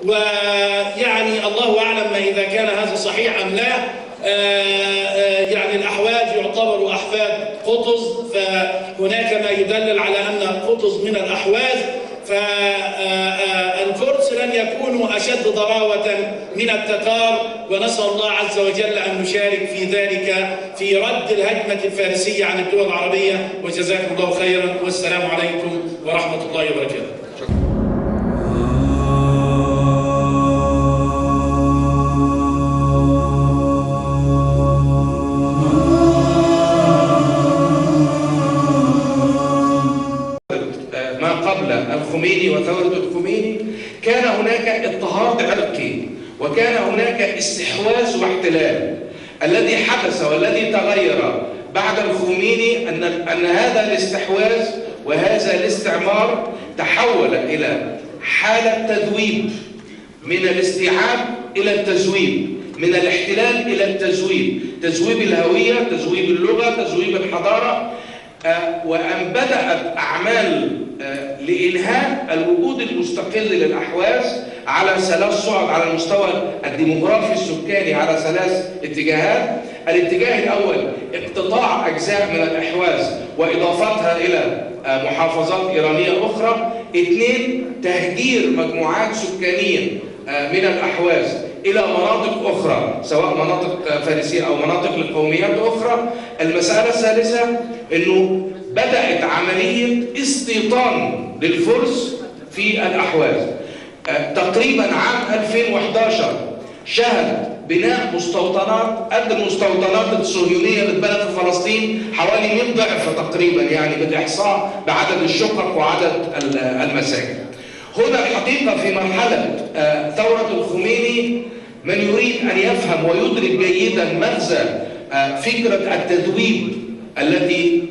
ويعني الله أعلم إذا كان هذا صحيح أم لا. يعني الأحواز يعتبروا أحفاد قطز، فهناك ما يدلل على أن قطز من الأحواز، فالفرس لن يكونوا أشد ضراوة من التتار، ونسأل الله عز وجل أن نشارك في ذلك في رد الهجمة الفارسية عن الدول العربية. وجزاكم الله خيرا، والسلام عليكم ورحمة الله وبركاته. الخميني وثورة الخميني كان هناك اضطهاد عرقي، وكان هناك استحواذ واحتلال. الذي حدث والذي تغير بعد الخميني أن هذا الاستحواذ وهذا الاستعمار تحول إلى حالة تذويب، من الاستيعاب إلى التزويب، من الاحتلال إلى التزويب، تزويب الهوية، تزويب اللغة، تزويب الحضارة، وأن بدأت أعمال لإنهاء الوجود المستقل للأحواز على ثلاث صعد على المستوى الديموغرافي السكاني، على ثلاث اتجاهات. الاتجاه الأول اقتطاع أجزاء من الأحواز وإضافتها إلى محافظات إيرانية أخرى. اثنين، تهجير مجموعات سكانية من الأحواز إلى مناطق أخرى، سواء مناطق فارسية أو مناطق لقوميات أخرى. المسألة الثالثة أنه بدأت عملية استيطان للفرس في الأحواز. تقريبا عام 2011 شهد بناء مستوطنات قد المستوطنات الصهيونية اللي اتبنت في فلسطين حوالي 100 ضعف تقريبا، يعني بالإحصاء بعدد الشقق وعدد المساكن. هنا الحقيقة في مرحلة ثورة الخميني من يريد أن يفهم ويدرك جيدا مغزى فكرة التذويب التي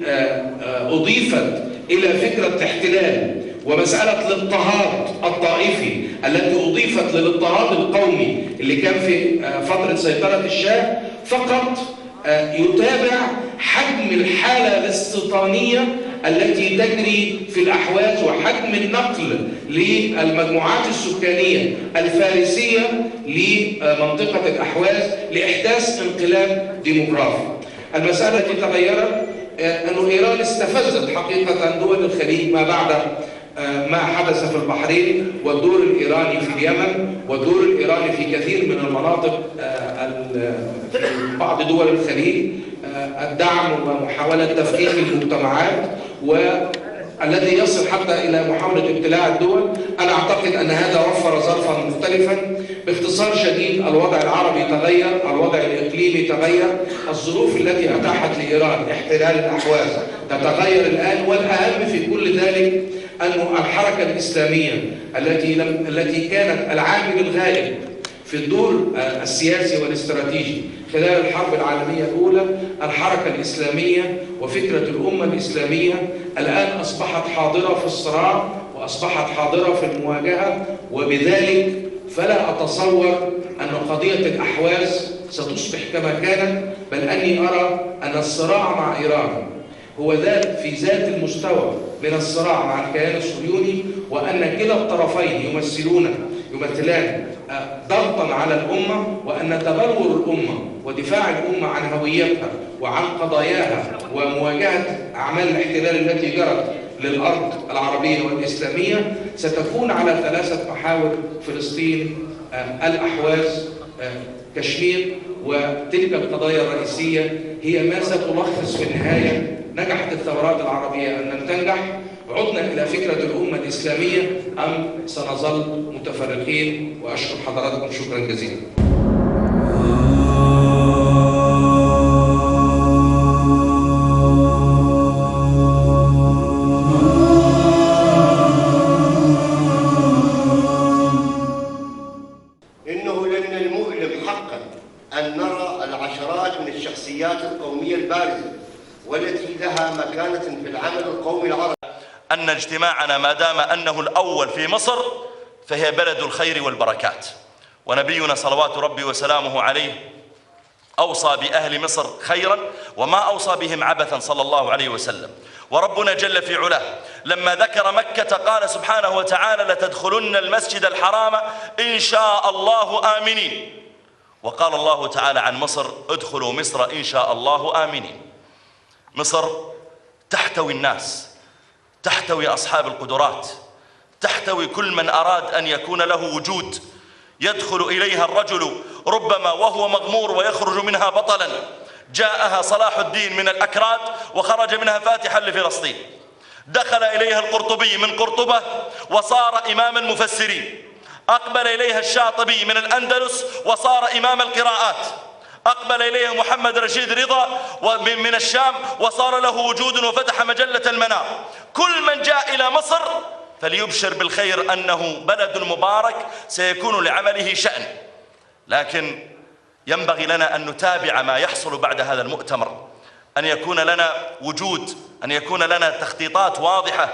أضيفت إلى فكرة الاحتلال، ومسألة الاضطهاد الطائفي التي أضيفت للاضطهاد القومي اللي كان في فترة سيطرة الشاه، فقط يتابع حجم الحالة الاستيطانية التي تجري في الأحواز وحجم النقل للمجموعات السكانية الفارسية لمنطقة الأحواز لإحداث انقلاب ديموغرافي. المسألة التي تغيرت أن إيران استفزت حقيقة دول الخليج ما بعد ما حدث في البحرين، والدور الإيراني في اليمن، والدور الإيراني في كثير من المناطق في بعض دول الخليج، الدعم ومحاولة تفكيك المجتمعات، والذي يصل حتى إلى محاولة ابتلاع الدول. أنا أعتقد أن هذا وفر ظرفا مختلفا. باختصار شديد، الوضع العربي تغير، الوضع الإقليمي تغير، الظروف التي أتاحت لإيران احتلال الأحواز تتغير الآن، والأهم في كل ذلك أن الحركة الإسلامية التي كانت العامل الغائب في الدور السياسي والاستراتيجي خلال الحرب العالمية الأولى، الحركة الإسلامية وفكرة الأمة الإسلامية الآن أصبحت حاضرة في الصراع، وأصبحت حاضرة في المواجهة. وبذلك فلا أتصور أن قضية الأحواز ستصبح كما كانت، بل أني أرى أن الصراع مع إيران هو في ذات المستوى من الصراع مع الكيان الصهيوني، وأن كلا الطرفين يمثلان ضغطا على الأمة، وأن تبلور الأمة ودفاع الأمة عن هويتها وعن قضاياها ومواجهة أعمال الاحتلال التي جرت للأرض العربية والإسلامية ستكون على ثلاثة محاور: فلسطين، الأحواز، كشمير. وتلك القضايا الرئيسية هي ما ستلخص في النهاية نجحت الثورات العربية أن لم تنجح، عدنا إلى فكرة الأمة الإسلامية أم سنظل متفرقين. وأشكر حضراتكم شكرا جزيلا. إنه من المؤلم حقا أن نرى العشرات من الشخصيات القومية البارزة والتي لها مكانة في العمل القومي العربي أن اجتماعنا ما دام أنه الأول في مصر فهي بلد الخير والبركات، ونبينا صلوات ربي وسلامه عليه أوصى بأهل مصر خيرا وما أوصى بهم عبثا صلى الله عليه وسلم. وربنا جل في علاه لما ذكر مكة قال سبحانه وتعالى: لتدخلن المسجد الحرام إن شاء الله آمنين. وقال الله تعالى عن مصر: ادخلوا مصر إن شاء الله آمنين. مصر تحتوي الناس، تحتوي أصحاب القدرات، تحتوي كل من أراد أن يكون له وجود. يدخل إليها الرجل ربما وهو مغمور ويخرج منها بطلا. جاءها صلاح الدين من الأكراد وخرج منها فاتحا لفلسطين. دخل إليها القرطبي من قرطبة وصار إمام المفسرين. أقبل إليها الشاطبي من الأندلس وصار إمام القراءات. أقبل إليها محمد رشيد رضا من الشام وصار له وجود وفتح مجلة المنار. كل من جاء إلى مصر فليبشر بالخير أنه بلد مبارك سيكون لعمله شأن. لكن ينبغي لنا أن نتابع ما يحصل بعد هذا المؤتمر، أن يكون لنا وجود، أن يكون لنا تخطيطات واضحة،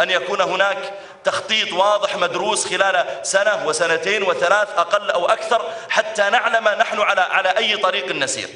أن يكون هناك تخطيط واضح مدروس خلال سنة وسنتين وثلاث أقل أو أكثر حتى نعلم نحن على أي طريق نسير.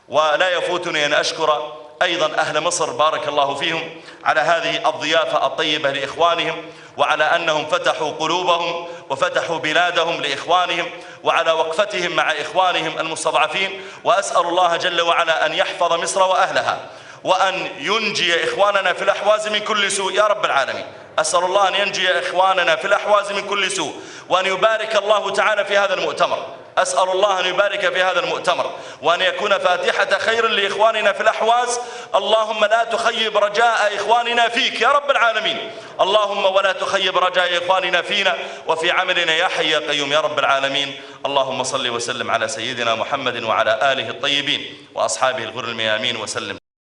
ولا يفوتني أن أشكر أيضا أهل مصر بارك الله فيهم على هذه الضيافة الطيبة لإخوانهم، وعلى أنهم فتحوا قلوبهم وفتحوا بلادهم لإخوانهم، وعلى وقفتهم مع إخوانهم المستضعفين. وأسأل الله جل وعلا أن يحفظ مصر وأهلها، وأن ينجي إخواننا في الأحواز من كل سوء يا رب العالمين. أسأل الله أن ينجي إخواننا في الأحواز من كل سوء، وأن يبارك الله تعالى في هذا المؤتمر. أسأل الله أن يبارك في هذا المؤتمر، وأن يكون فاتحة خير لإخواننا في الأحواز. اللهم لا تخيب رجاء إخواننا فيك يا رب العالمين. اللهم ولا تخيب رجاء إخواننا فينا وفي عملنا يا حي يا قيوم يا رب العالمين. اللهم صل وسلم على سيدنا محمد وعلى آله الطيبين وأصحابه الغر الميامين وسلم.